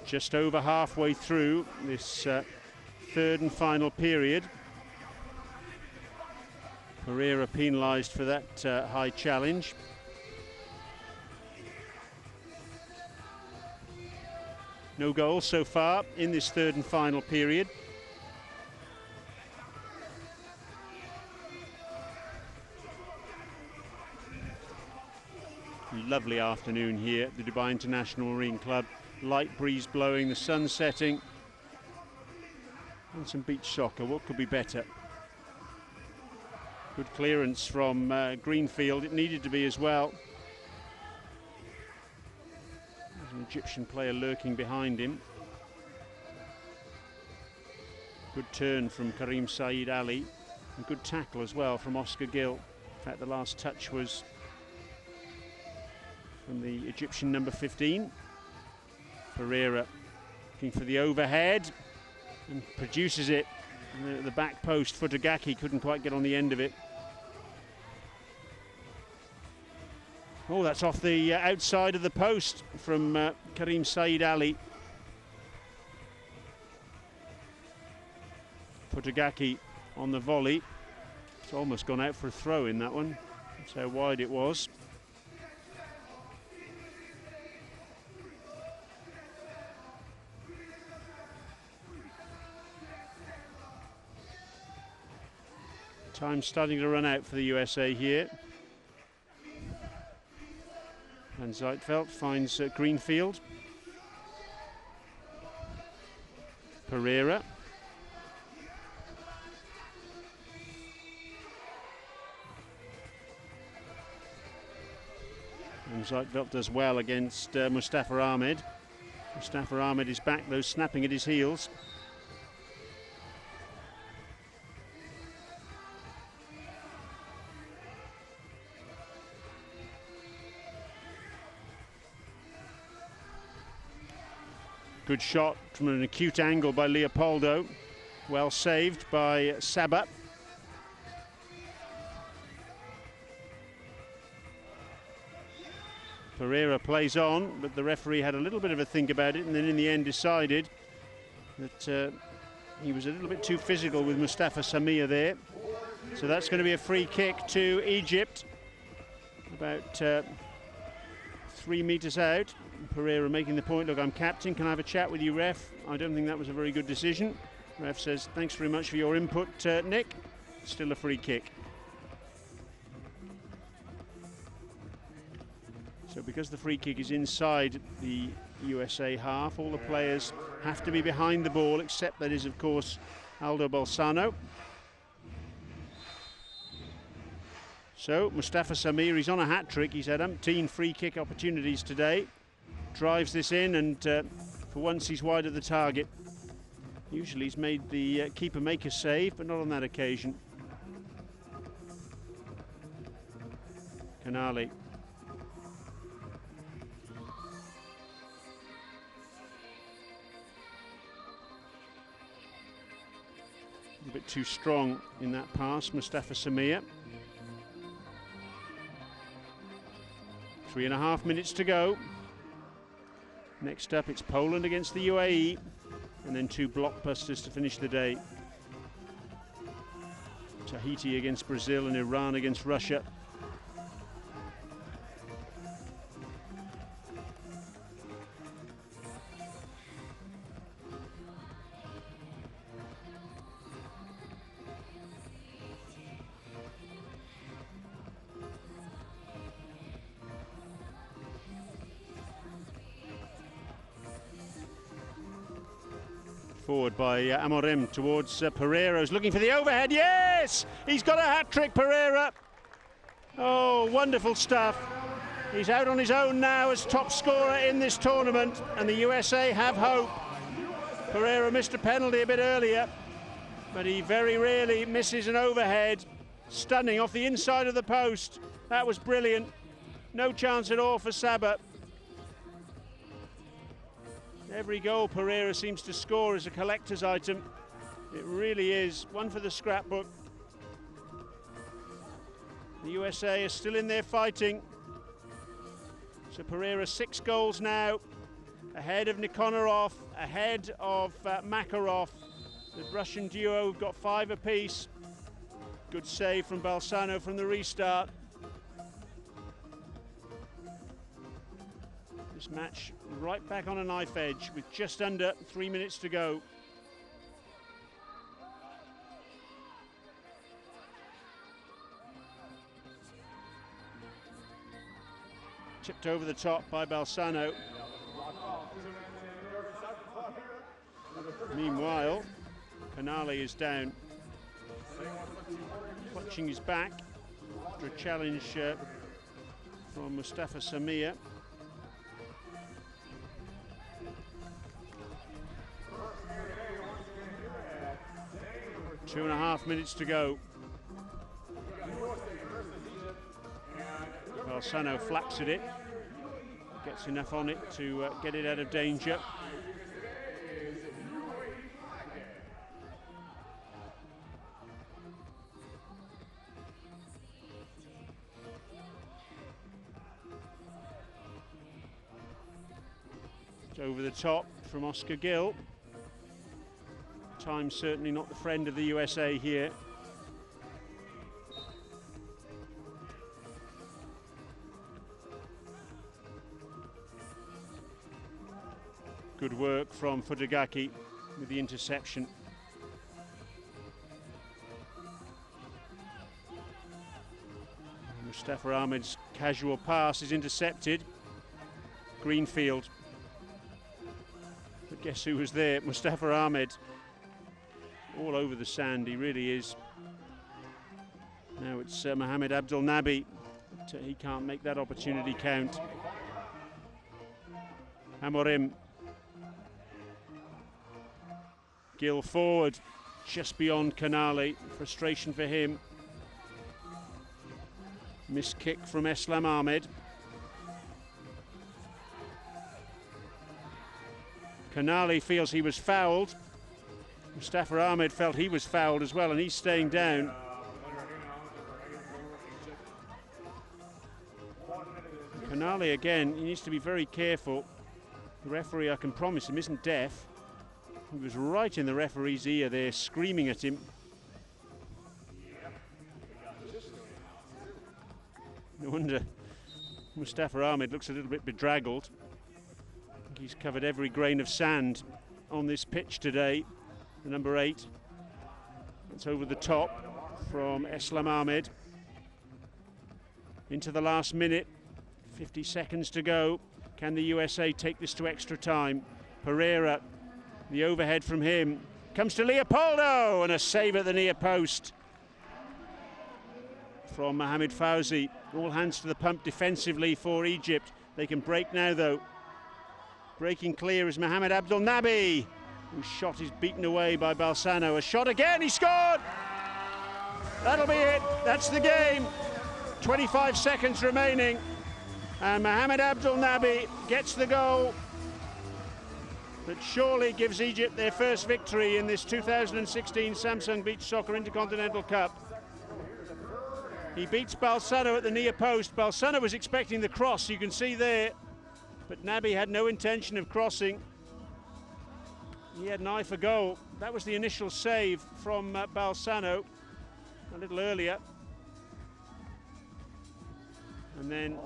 Just over halfway through this third and final period. Pereira penalised for that high challenge. No goals so far in this third and final period. Lovely afternoon here at the Dubai International Marine Club. Light breeze blowing, the sun setting, and some beach soccer. What could be better? Good clearance from Greenfield. It needed to be as well. There's an Egyptian player lurking behind him. Good turn from Karim Saeed Ali, and good tackle as well from Oscar Gill. In fact, the last touch was from the Egyptian number 15. Pereira looking for the overhead and produces it. The back post, Futagaki couldn't quite get on the end of it. Oh, that's off the outside of the post from Karim Saeed Ali. Futagaki on the volley. It's almost gone out for a throw in that one. That's how wide it was. Time starting to run out for the USA here. And Zijtveld finds Greenfield. Pereira. And Zijtveld does well against Mustafa Ahmed. Mustafa Ahmed is back though, snapping at his heels. Good shot from an acute angle by Leopoldo. Well saved by Saba. Pereira plays on, but the referee had a little bit of a think about it and then in the end decided that he was a little bit too physical with Mustafa Samia there. So that's going to be a free kick to Egypt. About 3 meters out. Pereira making the point, look, I'm captain, can I have a chat with you, ref? I don't think that was a very good decision. Ref says, thanks very much for your input, Nick. Still a free kick. So because the free kick is inside the USA half, all the players have to be behind the ball, except that is, of course, Aldo Balsano. So Mustafa Samir, he's on a hat-trick. He's had umpteen free kick opportunities today. Drives this in, and for once he's wide of the target. Usually he's made the keeper make a save, but not on that occasion. Canali. A bit too strong in that pass, Mustafa Samir. 3.5 minutes to go. Next up, it's Poland against the UAE, and then 2 blockbusters to finish the day. Tahiti against Brazil and Iran against Russia. Forward by Amorim towards Pereira's looking for the overhead. Yes! He's got a hat-trick, Pereira. Oh, wonderful stuff. He's out on his own now as top scorer in this tournament, and the USA have hope. Pereira missed a penalty a bit earlier, but he very rarely misses an overhead. Stunning off the inside of the post. That was brilliant. No chance at all for Saba. Every goal Pereira seems to score is a collector's item. It really is. One for the scrapbook. The USA are still in there fighting. So Pereira 6 goals now, ahead of Nikonarov, ahead of Makarov. The Russian duo have got 5 apiece. Good save from Balsano from the restart. This match right back on a knife edge with just under 3 minutes to go. Tipped over the top by Balsano. Meanwhile, Canali is down, clutching his back after a challenge from Mustafa Samir. 2.5 minutes to go. Balsano flaps at it, gets enough on it to get it out of danger. It's over the top from Oscar Gill. Time certainly not the friend of the USA here. Good work from Futagaki with the interception. Mustafa Ahmed's casual pass is intercepted. Greenfield. But guess who was there? Mustafa Ahmed. All over the sand, he really is. Now it's Mohamed Abdel Nabi, but he can't make that opportunity count. Amorim. Gill forward, just beyond Canali. Frustration for him. Missed kick from Eslam Ahmed. Canali feels he was fouled. Mustafa Ahmed felt he was fouled as well, and he's staying down. Canali again, he needs to be very careful. The referee, I can promise him, isn't deaf. He was right in the referee's ear there, screaming at him. No wonder Mustafa Ahmed looks a little bit bedraggled. I think he's covered every grain of sand on this pitch today. The number 8. It's over the top from Eslam Ahmed. Into the last minute. 50 seconds to go. Can the USA take this to extra time? Pereira, the overhead from him, comes to Leopoldo, and a save at the near post from Mohamed Fawzi. All hands to the pump defensively for Egypt. They can break now though. Breaking clear is Mohamed Abdel Nabi, whose shot is beaten away by Balsano. A shot again, he scored! That'll be it, that's the game. 25 seconds remaining, and Mohamed Abdel Nabi gets the goal that surely gives Egypt their first victory in this 2016 Samsung Beach Soccer Intercontinental Cup. He beats Balsano at the near post. Balsano was expecting the cross, you can see there, but Nabi had no intention of crossing. He had an eye for goal. That was the initial save from Balsano a little earlier. And then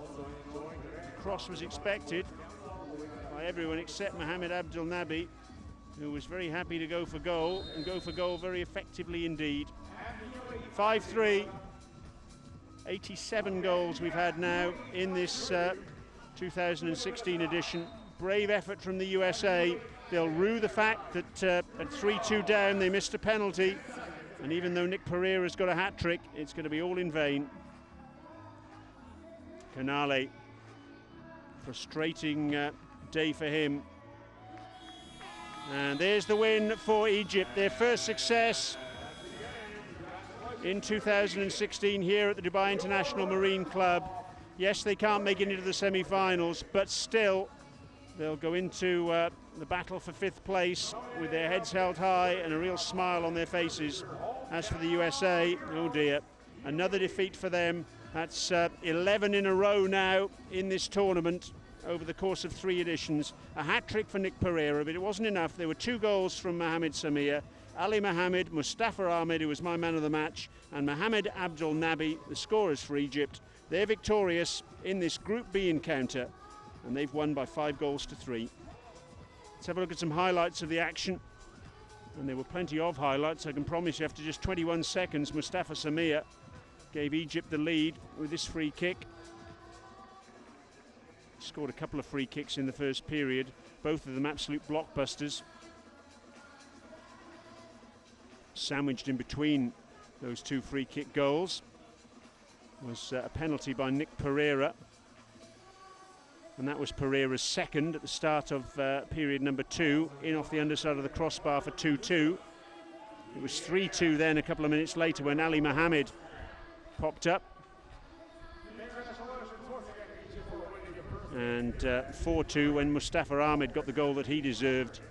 the cross was expected by everyone except Mohamed Abdel Nabi, who was very happy to go for goal, and go for goal very effectively indeed. 5-3, 87 goals we've had now in this 2016 edition. Brave effort from the USA. They'll rue the fact that at 3-2 down they missed a penalty, and even though Nick Pereira's got a hat-trick, it's going to be all in vain. Canale, frustrating day for him. And there's the win for Egypt, their first success in 2016 here at the Dubai International Marine Club. Yes, they can't make it into the semi-finals, but still they'll go into the battle for 5th place with their heads held high and a real smile on their faces. As for the USA, oh dear, another defeat for them. That's 11 in a row now in this tournament over the course of 3 editions. A hat-trick for Nick Pereira, but it wasn't enough. There were 2 goals from Mohamed Samir, Ali Mohamed, Mustafa Ahmed, who was my man of the match, and Mohamed Abdel Nabi, the scorers for Egypt. They're victorious in this Group B encounter, and they've won by 5-3. Let's have a look at some highlights of the action. And there were plenty of highlights, I can promise you. After just 21 seconds, Mustafa Samir gave Egypt the lead with this free kick. Scored a couple of free kicks in the first period, both of them absolute blockbusters. Sandwiched in between those 2 free kick goals was a penalty by Nick Pereira, and that was Pereira's second at the start of period number 2, in off the underside of the crossbar for 2-2. It was 3-2 then a couple of minutes later when Ali Mohamed popped up, and 4-2 when Mustafa Ahmed got the goal that he deserved.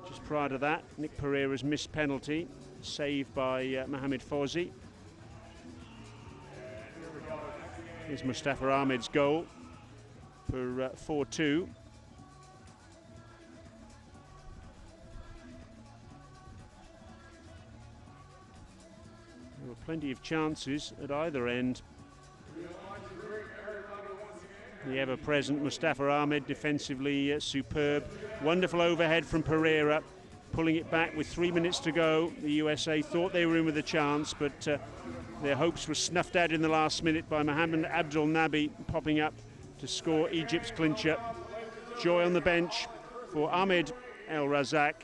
Just prior to that, Nick Pereira's missed penalty, saved by Mohamed Fawzi. Here's Mustafa Ahmed's goal for 4-2. There were plenty of chances at either end. The ever-present Mustafa Ahmed, defensively superb. Wonderful overhead from Pereira, pulling it back with 3 minutes to go. The USA thought they were in with a chance, but their hopes were snuffed out in the last minute by Mohamed Abdel Nabi popping up to score Egypt's clincher. Joy on the bench for Ahmed El Razak.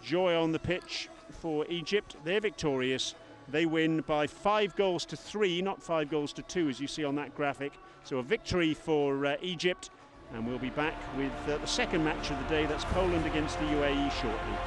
Joy on the pitch for Egypt. They're victorious. They win by 5-3, not 5-2, as you see on that graphic. So a victory for Egypt, and we'll be back with the second match of the day. That's Poland against the UAE shortly.